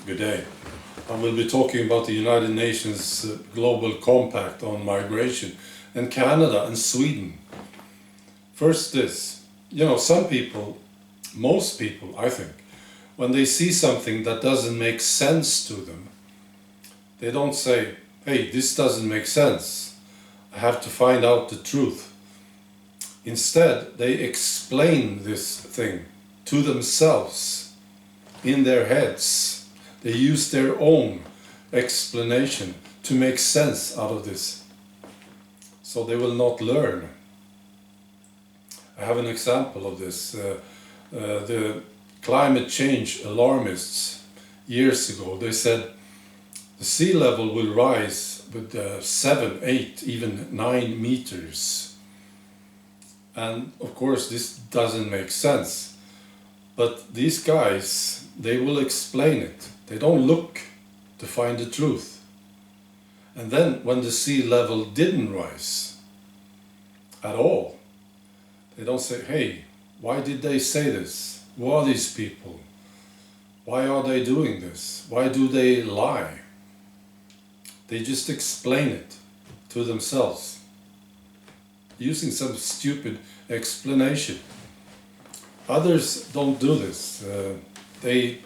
Good day. I will be talking about the United Nations Global Compact on Migration and Canada and Sweden. First this, some people, most people I think, when they see something that doesn't make sense to them, they don't say, hey, this doesn't make sense, I have to find out the truth. Instead, they explain this thing to themselves in their heads. They use their own explanation to make sense out of this. So they will not learn. I have an example of this. The climate change alarmists years ago, they said the sea level will rise with 7, 8, even 9 meters. And of course this doesn't make sense. But these guys, they will explain it. They don't look to find the truth. And then when the sea level didn't rise at all, they don't say, hey, why did they say this? Who are these people? Why are they doing this? Why do they lie? They just explain it to themselves, using some stupid explanation. Others don't do this. They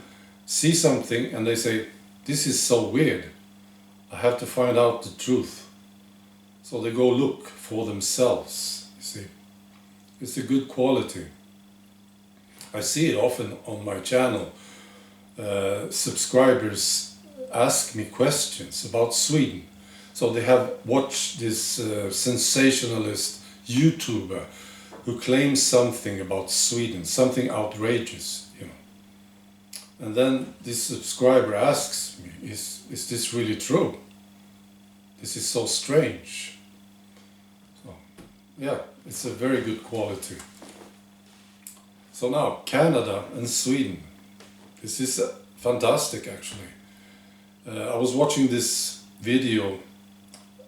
see something and they say, this is so weird, I have to find out the truth. So they go look for themselves, you see. It's a good quality. I see it often on my channel. Subscribers ask me questions about Sweden. So they have watched this sensationalist YouTuber who claims something about Sweden, something outrageous, And then this subscriber asks me, is this really true? This is so strange. So, yeah, it's a very good quality. So now, Canada and Sweden. This is fantastic, actually. I was watching this video,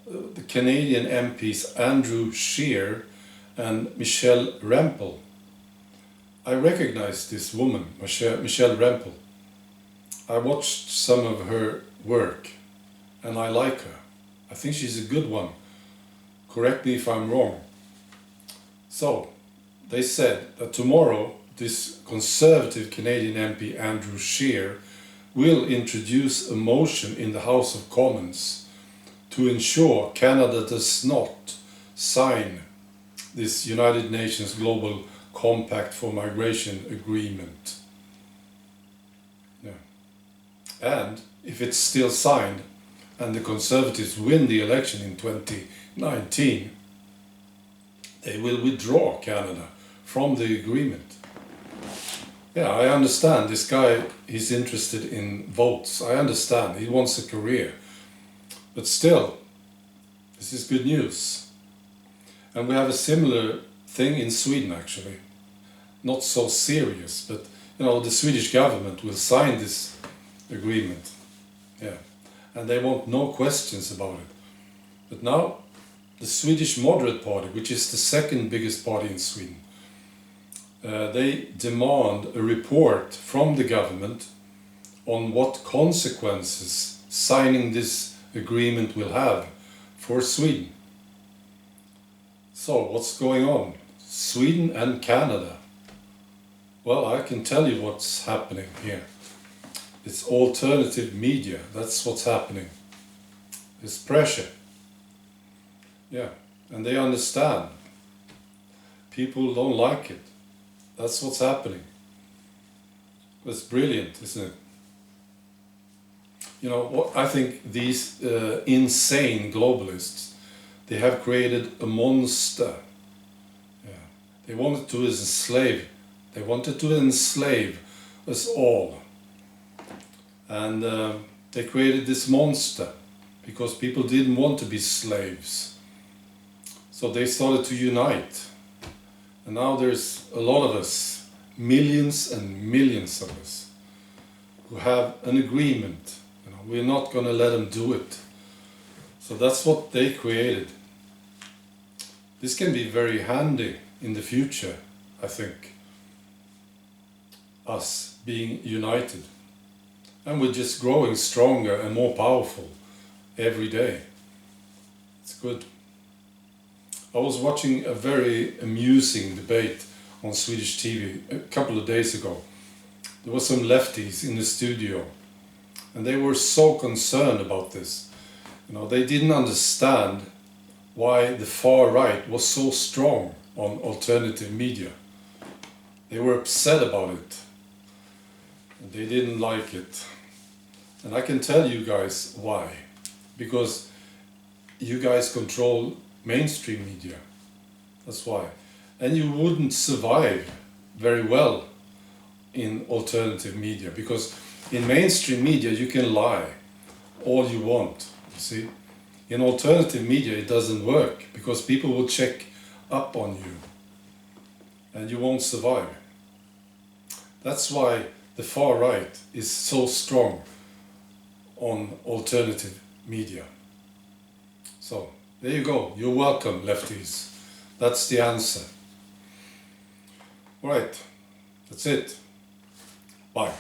the Canadian MPs Andrew Scheer and Michelle Rempel. I recognize this woman, Michelle Rempel. I watched some of her work and I like her. I think she's a good one. Correct me if I'm wrong. So, they said that tomorrow this conservative Canadian MP Andrew Scheer will introduce a motion in the House of Commons to ensure Canada does not sign this United Nations Global Compact for Migration agreement. Yeah. And if it's still signed and the Conservatives win the election in 2019, they will withdraw Canada from the agreement. Yeah, I understand this guy, he's interested in votes. I understand, he wants a career. But still, this is good news. And we have a similar thing in Sweden, actually. Not so serious, but the Swedish government will sign this agreement. Yeah, and they want no questions about it. But now, the Swedish Moderate Party, which is the second biggest party in Sweden, they demand a report from the government on what consequences signing this agreement will have for Sweden. So, what's going on? Sweden and Canada. Well, I can tell you what's happening here. It's alternative media, that's what's happening. It's pressure. Yeah, and they understand. People don't like it. That's what's happening. It's brilliant, isn't it? What I think these insane globalists, they have created a monster. Yeah. They wanted to enslave us all. And they created this monster because people didn't want to be slaves. So they started to unite. And now there's a lot of us, millions and millions of us, who have an agreement. We're not going to let them do it. So that's what they created. This can be very handy in the future, I think. Us being united. And we're just growing stronger and more powerful every day. It's good. I was watching a very amusing debate on Swedish TV a couple of days ago. There were some lefties in the studio, and they were so concerned about this. You know, they didn't understand why the far right was so strong on alternative media. They were upset about it. And they didn't like it. And I can tell you guys why. Because you guys control mainstream media. That's why. And you wouldn't survive very well in alternative media, because in mainstream media you can lie all you want, you see. In alternative media it doesn't work, because people will check up on you and you won't survive. That's why the far right is so strong on alternative media. So there you go. You're welcome, lefties. That's the answer. All right, that's it. Bye.